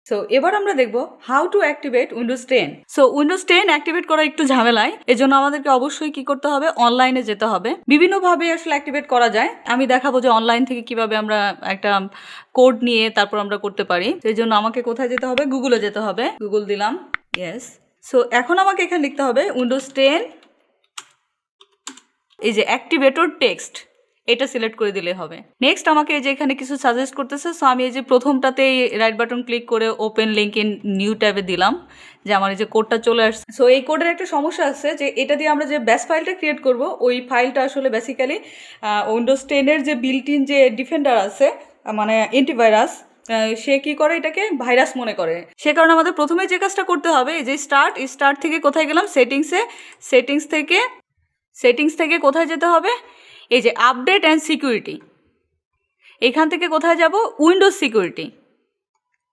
So এবার আমরা দেখব how to activate Windows 10। So Windows 10 activate করা একটু ঝামেলায়, এজন্য আমাদেরকে অবশ্যই কি করতে হবে, অনলাইনে যেতে হবে। বিভিন্নভাবে আসলে অ্যাক্টিভেট করা যায়, আমি দেখাবো যে অনলাইন থেকে কিভাবে আমরা একটা কোড নিয়ে তারপর আমরা করতে পারি। সেই জন্য আমাকে কোথায় যেতে হবে, গুগলে যেতে হবে। গুগল দিলাম, ইয়েস। সো এখন আমাকে এখানে লিখতে হবে উইন্ডোজ 10, এই যে অ্যাক্টিভেটর টেক্সট, এটা সিলেক্ট করে দিলে হবে। নেক্সট আমাকে এই যে এখানে কিছু সাজেস্ট করতেছে। সো আমি এই যে প্রথমটাতে রাইট বাটন ক্লিক করে ওপেন লিঙ্ক ইন নিউ ট্যাবে দিলাম, যে আমার এই যে কোডটা চলে আসছে। সো এই কোডের একটা সমস্যা আছে যে এটা দিয়ে আমরা যে ব্যাস ফাইলটা ক্রিয়েট করব, ওই ফাইলটা আসলে বেসিক্যালি উইন্ডোজ 10-এর যে বিল্ট ইন যে ডিফেন্ডার আছে, মানে অ্যান্টিভাইরাস, সে কি করে এটাকে ভাইরাস মনে করে। সে কারণে আমাদের প্রথমে যে কাজটা করতে হবে, এই যে স্টার্ট থেকে কোথায় গেলাম, সেটিংস থেকে কোথায় যেতে হবে, এই যে আপডেট অ্যান্ড সিকিউরিটি, এখান থেকে কোথায় যাব, উইন্ডোজ সিকিউরিটি,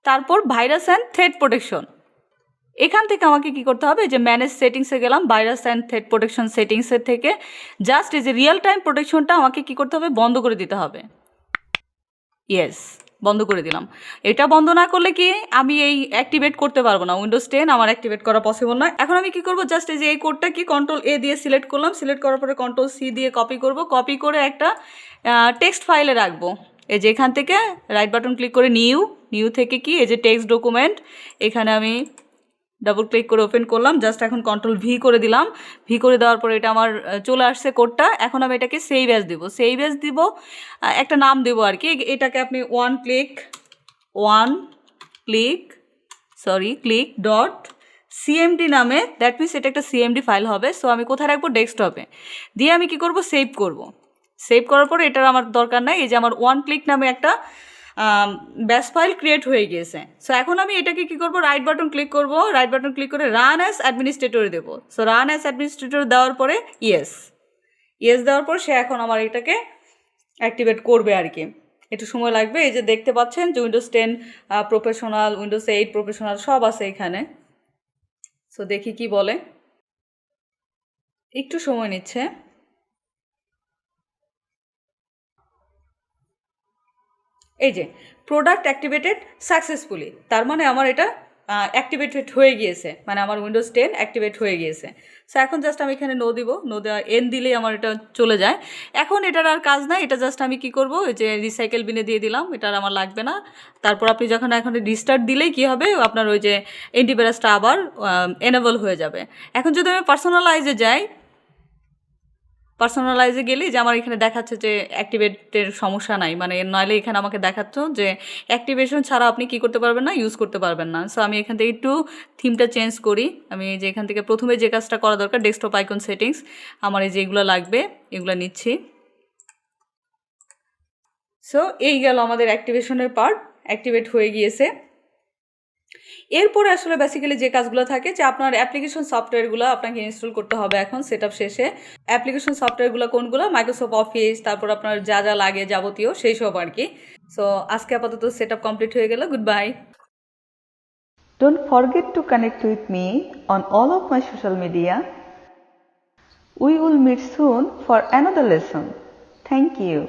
তারপর ভাইরাস অ্যান্ড থ্রেট প্রোটেকশন। এখান থেকে আমাকে কি করতে হবে, যে ম্যানেজ সেটিংসে গেলাম, ভাইরাস অ্যান্ড থ্রেট প্রোটেকশন সেটিংসের থেকে জাস্ট এই যে রিয়েল টাইম প্রোটেকশনটা আমাকে কি করতে হবে, বন্ধ করে দিতে হবে। ইয়েস, বন্ধ করে দিলাম। এটা বন্ধ না করলে কি আমি এই অ্যাক্টিভেট করতে পারবো না, উইন্ডোজ 10 আমার অ্যাক্টিভেট করা পসিবল নয়। এখন আমি কি করব, জাস্ট এই যে এই কোডটা কি কন্ট্রোল এ দিয়ে সিলেক্ট করলাম, সিলেক্ট করার পরে কন্ট্রোল সি দিয়ে কপি করব, কপি করে একটা টেক্সট ফাইলে রাখবো। এই যে এখান থেকে রাইট বাটন ক্লিক করে নিউ থেকে কি এই যে টেক্সট ডকুমেন্ট, এখানে আমি ডাবল ক্লিক করে ওপেন করলাম, জাস্ট এখন কন্ট্রোল ভি করে দিলাম। ভি করে দেওয়ার পরে এটা আমার চলে আসছে কোডটা। এখন আমি এটাকে সেভ অ্যাজ দিব, একটা নাম দেবো আর কি। এটাকে আপনি click.cmd নামে, দ্যাট মিনস এটা একটা সিএমডি ফাইল হবে। সো আমি কোথায় রাখবো, ডেস্কটপে দিয়ে আমি কি করব, সেভ করার পরে এটার আমার দরকার নাই। এই যে আমার click নামে একটা ব্যাস ফাইল ক্রিয়েট হয়ে গিয়েছে। সো এখন আমি এটাকে কি করব, রাইট বাটন ক্লিক করে রান অ্যাজ অ্যাডমিনিস্ট্রেটরে দেবো। সো রান অ্যাজ অ্যাডমিনিস্ট্রেটর দেওয়ার পরে ইয়েস দেওয়ার পর সে এখন আমার এটাকে অ্যাক্টিভেট করবে আর কি। একটু সময় লাগবে। এই যে দেখতে পাচ্ছেন যে উইন্ডোজ 10 প্রফেশনাল, উইন্ডোজ 8 প্রফেশনাল সব আছে এখানে। সো দেখি কি বলে, একটু সময় নিচ্ছে। এই যে প্রোডাক্ট অ্যাক্টিভেটেড সাকসেসফুলি, তার মানে আমার এটা অ্যাক্টিভেটেড হয়ে গিয়েছে, মানে আমার উইন্ডোজ 10 অ্যাক্টিভেট হয়ে গিয়েছে। সো এখন জাস্ট আমি এখানে নো দেওয়া এন দিলেই আমার এটা চলে যায়। এখন এটার আর কাজ নাই, এটা জাস্ট আমি কি করব, ওই যে রিসাইকেল বিনে দিয়ে দিলাম, এটার আমার লাগবে না। তারপর আপনি যখন এখন রিস্টার্ট দিলেই কি হবে, আপনার ওই যে অ্যান্টিভাইরাসটা আবার এনেবল হয়ে যাবে। এখন যদি আমি পার্সোনালাইজে গেলে যে আমার এখানে দেখাচ্ছে যে অ্যাক্টিভেটের সমস্যা নাই, মানে নইলে এখানে আমাকে দেখাচ্ছ যে অ্যাক্টিভেশন ছাড়া আপনি কি করতে পারবেন না, ইউজ করতে পারবেন না। সো আমি এখান থেকে একটু থিমটা চেঞ্জ করি। আমি যে এখান থেকে প্রথমে যে কাজটা করা দরকার, ডেস্কটপ আইকন সেটিংস, আমার এই যে এগুলো লাগবে, এগুলো নিচ্ছি। সো এই গেল আমাদের অ্যাক্টিভেশনের পার্ট, অ্যাক্টিভেট হয়ে গিয়েছে। এরপরে আসলে বেসিক্যালি যে কাজগুলো থাকে, যে আপনার অ্যাপ্লিকেশন সফটওয়্যারগুলো আপনাকে ইনস্টল করতে হবে এখন সেটআপ শেষে। অ্যাপ্লিকেশন সফটওয়্যারগুলো কোনগুলো, মাইক্রোসফট অফিস, তারপর আপনার যা যা লাগে যাবতীয় সেই সব আর কি। সো আজকে আপাতত সেটআপ কমপ্লিট হয়ে গেল। Good bye. Don't forget to connect with me on all of my social media. We will meet soon for another lesson. Thank you.